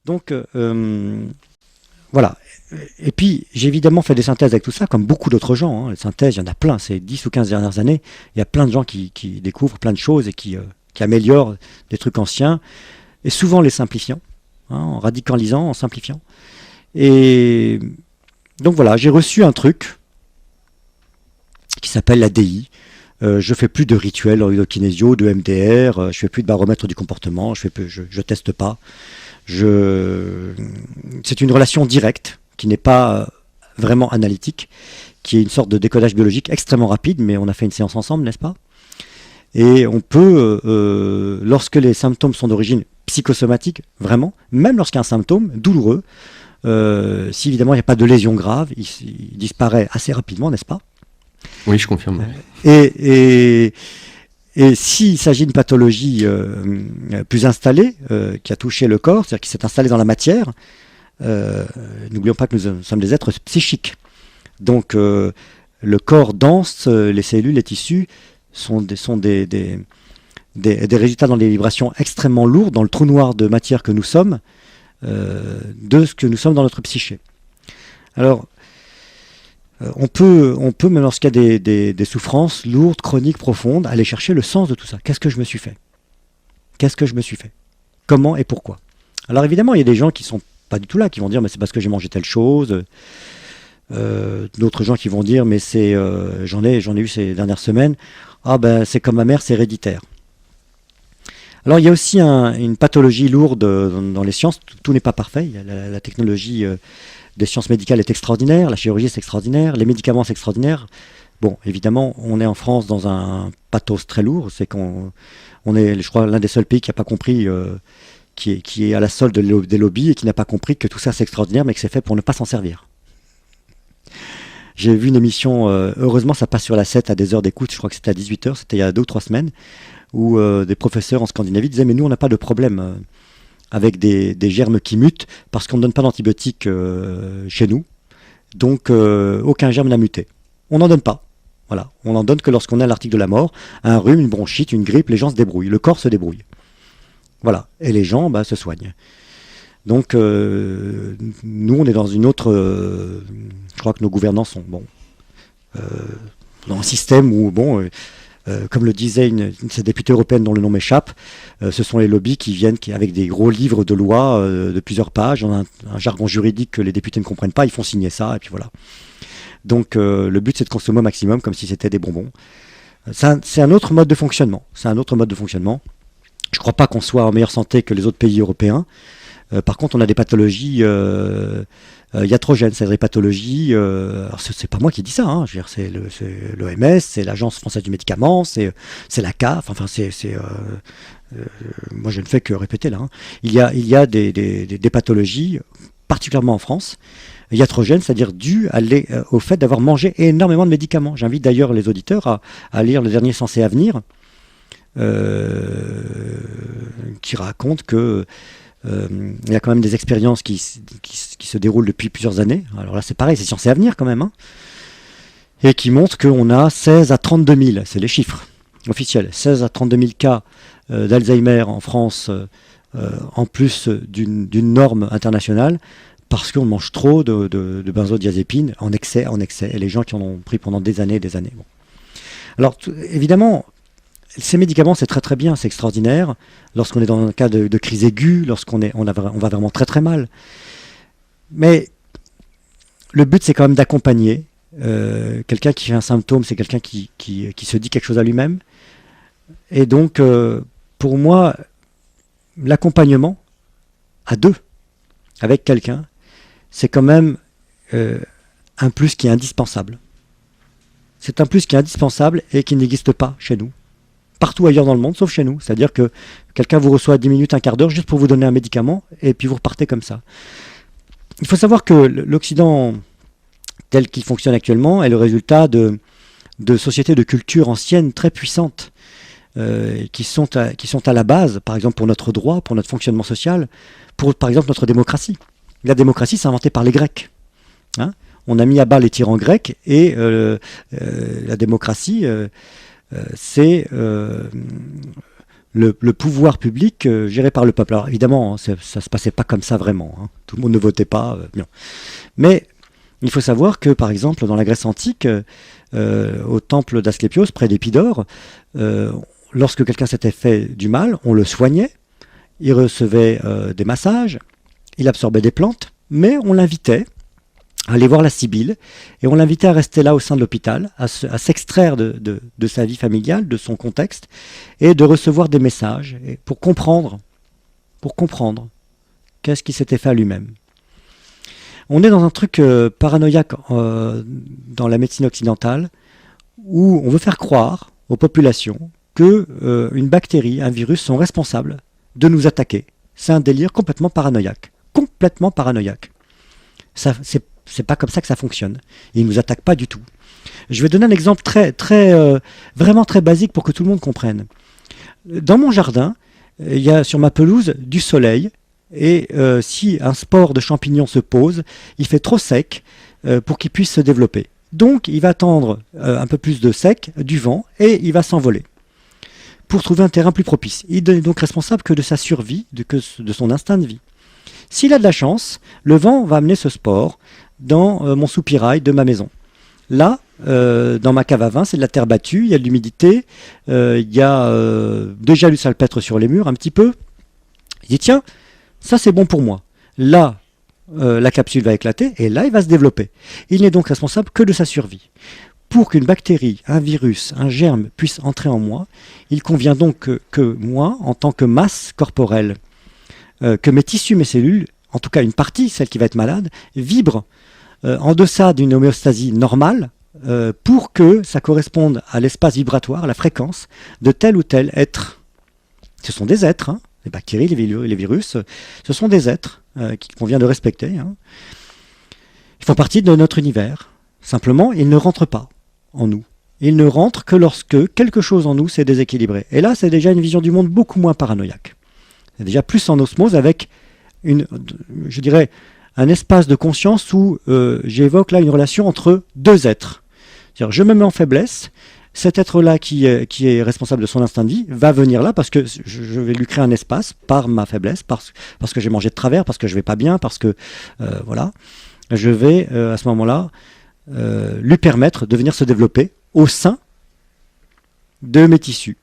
Donc, voilà. Et puis, j'ai évidemment fait des synthèses avec tout ça, comme beaucoup d'autres gens, hein. Les synthèses, il y en a plein. Ces 10 ou 15 dernières années, il y a plein de gens qui découvrent plein de choses et qui améliorent des trucs anciens, et souvent les simplifiant, hein, en radicalisant, en simplifiant. Et donc voilà, j'ai reçu un truc qui s'appelle la DI. Je fais plus de rituels kinésio, de MDR, je fais plus de baromètre du comportement, je teste pas. C'est une relation directe qui n'est pas vraiment analytique, qui est une sorte de décodage biologique extrêmement rapide, mais on a fait une séance ensemble, n'est-ce pas? Et on peut, lorsque les symptômes sont d'origine psychosomatique, vraiment, même lorsqu'il y a un symptôme douloureux, si évidemment il n'y a pas de lésion grave, il disparaît assez rapidement, n'est-ce pas? Oui, je confirme. Et, et, et s'il s'agit d'une pathologie plus installée, qui a touché le corps, c'est-à-dire qui s'est installée dans la matière, n'oublions pas que nous sommes des êtres psychiques. Donc le corps dense, les cellules, les tissus sont des résultats dans des vibrations extrêmement lourdes, dans le trou noir de matière que nous sommes, de ce que nous sommes dans notre psyché. Alors, on peut, même lorsqu'il y a des souffrances lourdes, chroniques, profondes, aller chercher le sens de tout ça. Qu'est-ce que je me suis fait? Qu'est-ce que je me suis fait? Comment et pourquoi? Alors évidemment, il y a des gens qui sont pas du tout là, qui vont dire mais c'est parce que j'ai mangé telle chose. D'autres gens qui vont dire mais c'est j'en ai eu ces dernières semaines. Ah ben c'est comme ma mère, c'est héréditaire. Alors il y a aussi une pathologie lourde dans les sciences. Tout n'est pas parfait. La technologie des sciences médicales est extraordinaire, la chirurgie c'est extraordinaire, les médicaments c'est extraordinaire. Bon, évidemment, on est en France dans un pathos très lourd. C'est qu'on est, je crois, l'un des seuls pays qui n'a pas compris, qui est à la solde des lobbies et qui n'a pas compris que tout ça c'est extraordinaire, mais que c'est fait pour ne pas s'en servir. J'ai vu une émission, heureusement ça passe sur la 7 à des heures d'écoute, je crois que c'était à 18h, c'était il y a 2 ou 3 semaines, où des professeurs en Scandinavie disaient mais nous on n'a pas de problème avec des germes qui mutent parce qu'on ne donne pas d'antibiotiques chez nous, donc aucun germe n'a muté. On n'en donne pas. Voilà, on n'en donne que lorsqu'on est à l'article de la mort, un rhume, une bronchite, une grippe, les gens se débrouillent, le corps se débrouille. Voilà, et les gens se soignent. Donc nous on est dans une autre, je crois que nos gouvernants sont dans un système où comme le disait une de ces députées européennes dont le nom m'échappe, ce sont les lobbies qui viennent avec des gros livres de loi de plusieurs pages, un jargon juridique que les députés ne comprennent pas, ils font signer ça et puis voilà. Donc le but c'est de consommer au maximum comme si c'était des bonbons. C'est un autre mode de fonctionnement. C'est un autre mode de fonctionnement. Je ne crois pas qu'on soit en meilleure santé que les autres pays européens. Par contre, on a des pathologies iatrogènes, c'est des pathologies. Alors c'est pas moi qui dis ça, hein, je veux dire, c'est l'OMS, c'est l'Agence française du médicament, c'est la CAF. Enfin, moi je ne fais que répéter là. Hein. Il y a des pathologies, particulièrement en France, iatrogènes, c'est-à-dire dues au fait d'avoir mangé énormément de médicaments. J'invite d'ailleurs les auditeurs à lire le dernier Censé Avenir, qui raconte que il y a quand même des expériences qui se déroulent depuis plusieurs années. Alors là, c'est pareil, c'est Science et Avenir quand même. Hein, et qui montrent qu'on a 16 à 32 000, c'est les chiffres officiels, 16 à 32 000 cas d'Alzheimer en France, en plus d'une norme internationale, parce qu'on mange trop de benzodiazépines en excès, et les gens qui en ont pris pendant des années et des années. Bon. Alors, évidemment, ces médicaments, c'est très très bien, c'est extraordinaire. Lorsqu'on est dans un cas de crise aiguë, lorsqu'on va vraiment très très mal. Mais le but, c'est quand même d'accompagner. Quelqu'un qui fait un symptôme, c'est quelqu'un qui se dit quelque chose à lui-même. Et donc, pour moi, l'accompagnement à deux, avec quelqu'un, c'est quand même un plus qui est indispensable. C'est un plus qui est indispensable et qui n'existe pas chez nous. Partout ailleurs dans le monde, sauf chez nous. C'est-à-dire que quelqu'un vous reçoit 10 minutes, un quart d'heure, juste pour vous donner un médicament, et puis vous repartez comme ça. Il faut savoir que l'Occident, tel qu'il fonctionne actuellement, est le résultat de sociétés de culture anciennes très puissantes, qui sont à la base, par exemple pour notre droit, pour notre fonctionnement social, pour par exemple notre démocratie. La démocratie, c'est inventé par les Grecs. Hein, on a mis à bas les tyrans grecs, et la démocratie... c'est le pouvoir public géré par le peuple. Alors évidemment, ça se passait pas comme ça vraiment, hein. Tout le monde ne votait pas. Bien. Mais il faut savoir que, par exemple, dans la Grèce antique, au temple d'Asclépios, près d'Épidore, lorsque quelqu'un s'était fait du mal, on le soignait, il recevait des massages, il absorbait des plantes, mais on l'invitait à aller voir la Sibylle, et on l'invitait à rester là au sein de l'hôpital, à s'extraire de sa vie familiale, de son contexte, et de recevoir des messages pour comprendre qu'est-ce qui s'était fait à lui-même. On est dans un truc paranoïaque dans la médecine occidentale, où on veut faire croire aux populations que une bactérie, un virus sont responsables de nous attaquer. C'est un délire complètement paranoïaque. Complètement paranoïaque. C'est pas comme ça que ça fonctionne. Ils ne nous attaquent pas du tout. Je vais donner un exemple vraiment très basique pour que tout le monde comprenne. Dans mon jardin, il y a sur ma pelouse du soleil, et si un spore de champignon se pose, il fait trop sec pour qu'il puisse se développer. Donc il va attendre un peu plus de sec, du vent, et il va s'envoler pour trouver un terrain plus propice. Il n'est donc responsable que de sa survie, de son instinct de vie. S'il a de la chance, le vent va amener ce spore dans mon soupirail de ma maison. Là, dans ma cave à vin, c'est de la terre battue, il y a de l'humidité, il y a déjà du salpêtre sur les murs, un petit peu. Il dit, tiens, ça c'est bon pour moi. Là, la capsule va éclater, et là, il va se développer. Il n'est donc responsable que de sa survie. Pour qu'une bactérie, un virus, un germe puisse entrer en moi, il convient donc que moi, en tant que masse corporelle, que mes tissus, mes cellules, en tout cas une partie, celle qui va être malade, vibre en deçà d'une homéostasie normale pour que ça corresponde à l'espace vibratoire, à la fréquence de tel ou tel être. Ce sont des êtres, hein, les bactéries, les virus, ce sont des êtres qu'il convient de respecter. Hein. Ils font partie de notre univers. Simplement, ils ne rentrent pas en nous. Ils ne rentrent que lorsque quelque chose en nous s'est déséquilibré. Et là, c'est déjà une vision du monde beaucoup moins paranoïaque. C'est déjà plus en osmose avec je dirais, un espace de conscience où j'évoque là une relation entre deux êtres. C'est-à-dire, je me mets en faiblesse, cet être-là qui est responsable de son instinct de vie va venir là parce que je vais lui créer un espace par ma faiblesse, parce que j'ai mangé de travers, parce que je vais pas bien, parce que voilà. Je vais à ce moment-là lui permettre de venir se développer au sein de mes tissus.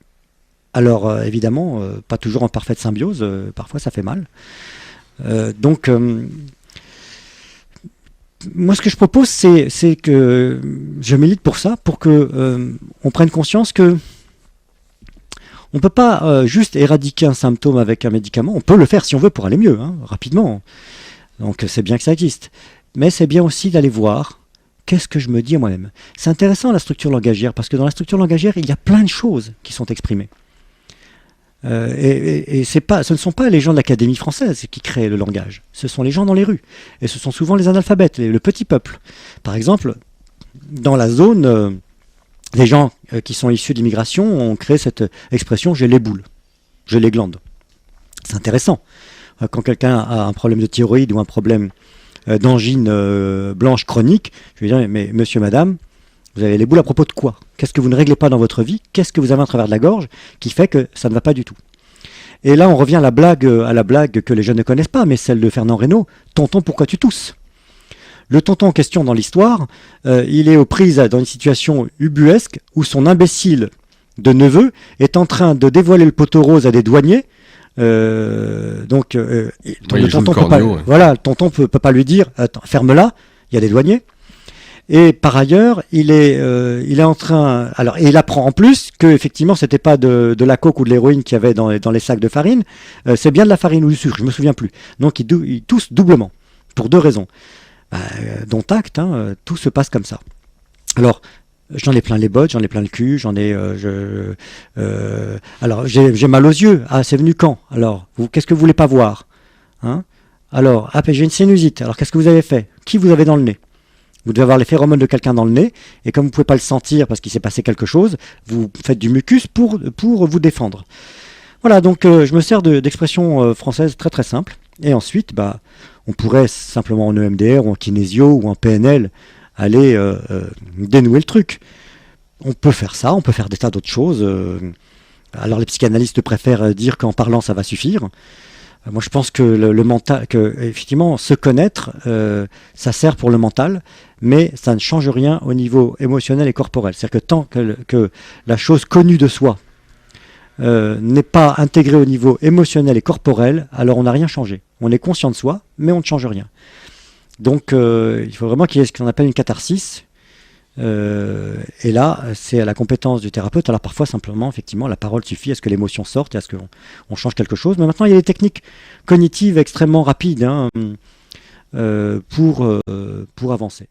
Alors évidemment, pas toujours en parfaite symbiose, parfois ça fait mal. Donc moi ce que je propose c'est que je milite pour ça, pour que on prenne conscience que on ne peut pas juste éradiquer un symptôme avec un médicament. On peut le faire si on veut pour aller mieux, hein, rapidement. Donc c'est bien que ça existe. Mais c'est bien aussi d'aller voir qu'est-ce que je me dis à moi-même. C'est intéressant la structure langagière, parce que dans la structure langagière, il y a plein de choses qui sont exprimées. Et ce ne sont pas les gens de l'Académie française qui créent le langage, ce sont les gens dans les rues. Et ce sont souvent les analphabètes, le petit peuple. Par exemple, dans la zone, les gens qui sont issus d'immigration ont créé cette expression « j'ai les boules », « j'ai les glandes ». C'est intéressant. Quand quelqu'un a un problème de thyroïde ou un problème d'angine blanche chronique, je vais dire, mais monsieur, madame, vous avez les boules à propos de quoi? Qu'est-ce que vous ne réglez pas dans votre vie? Qu'est-ce que vous avez à travers de la gorge qui fait que ça ne va pas du tout? Et là, on revient à la blague que les jeunes ne connaissent pas, mais celle de Fernand Reynaud. Tonton, pourquoi tu tousses? Le tonton en question dans l'histoire, il est aux prises dans une situation ubuesque où son imbécile de neveu est en train de dévoiler le poteau rose à des douaniers. Le tonton peut pas lui dire ferme-la, il y a des douaniers. Et par ailleurs, il est en train, alors, et il apprend en plus que effectivement c'était pas de la coke ou de l'héroïne qu'il y avait dans les sacs de farine, c'est bien de la farine ou du sucre, je me souviens plus. Donc il tousse doublement pour deux raisons. Dont acte, hein, tout se passe comme ça. Alors j'en ai plein les bottes, j'en ai plein le cul, alors j'ai mal aux yeux. Ah, c'est venu quand? Alors qu'est-ce que vous voulez pas voir, hein? Alors j'ai une sinusite. Alors qu'est-ce que vous avez fait? Qui vous avez dans le nez? Vous devez avoir les phéromones de quelqu'un dans le nez, et comme vous ne pouvez pas le sentir parce qu'il s'est passé quelque chose, vous faites du mucus pour vous défendre. Voilà, donc je me sers d'expressions françaises très très simples, et ensuite, on pourrait simplement en EMDR ou en kinésio ou en PNL aller dénouer le truc. On peut faire ça, on peut faire des tas d'autres choses. Alors les psychanalystes préfèrent dire qu'en parlant ça va suffire. Moi je pense que le mental, que effectivement se connaître, ça sert pour le mental, mais ça ne change rien au niveau émotionnel et corporel. C'est-à-dire que tant que la chose connue de soi n'est pas intégrée au niveau émotionnel et corporel, alors on n'a rien changé. On est conscient de soi, mais on ne change rien. Donc il faut vraiment qu'il y ait ce qu'on appelle une catharsis. Et là, c'est à la compétence du thérapeute. Alors parfois, simplement, effectivement, la parole suffit à ce que l'émotion sorte et à ce qu'on change quelque chose. Mais maintenant, il y a des techniques cognitives extrêmement rapides, hein, pour avancer.